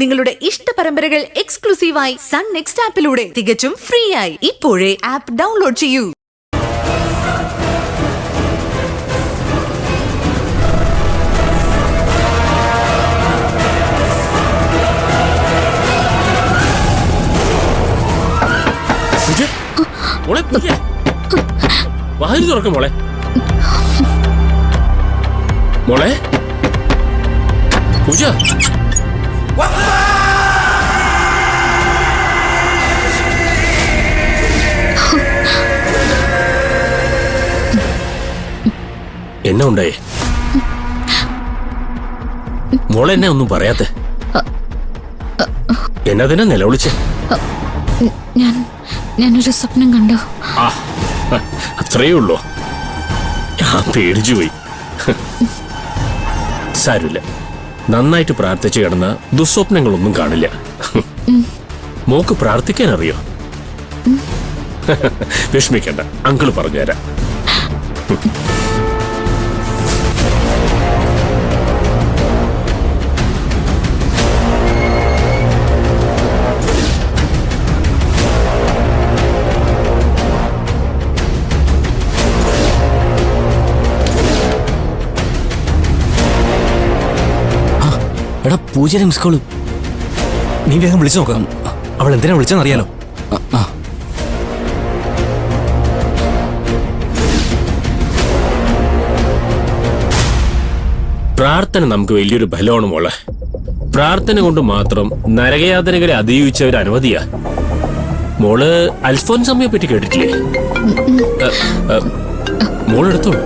നിങ്ങളുടെ ഇഷ്ട പരമ്പരകൾ എക്സ്ക്ലൂസീവായി സൺ നെക്സ്റ്റ് ആപ്പിലൂടെ തികച്ചും ഫ്രീ ആയി ഇപ്പോഴേ ആപ്പ് ഡൗൺലോഡ് ചെയ്യൂ. വാതിൽ തുറക്കും മോളെ. മോളെ പൂജ, എന്നാ ഉണ്ടായേ മോളെ? എന്നെ ഒന്നും പറയാത്തെ? എന്നാ തന്നെ നിലവിളിച്ചേ? ഞാനൊരു സ്വപ്നം കണ്ടു. അത്രയേ ഉള്ളൂ? ഞാൻ പേടിച്ചു പോയി. സാരമില്ല, നന്നായിട്ട് പ്രാർത്ഥിച്ചു കിടന്ന ദുസ്വപ്നങ്ങളൊന്നും കാണില്ല. മോക്ക് പ്രാർത്ഥിക്കാൻ അറിയോ? വിഷമിക്കണ്ട, അങ്കിള് പറഞ്ഞുതരാം. എടാ, പൂജയുടെ മിസ് കോള്. നീ വേഗം വിളിച്ചു നോക്കാം. അവൾ എന്തിനാ വിളിച്ചെന്നറിയാലോ. പ്രാർത്ഥന നമുക്ക് വലിയൊരു ബലമാണ് മോളെ. പ്രാർത്ഥന കൊണ്ട് മാത്രം നരകയാതനകളെ അതിജീവിച്ചവർ അനവധിയാ. മോള് അൽഫോൻസമ്മയെ പറ്റി കേട്ടിട്ടില്ലേ? മോളെടുത്തോളൂ.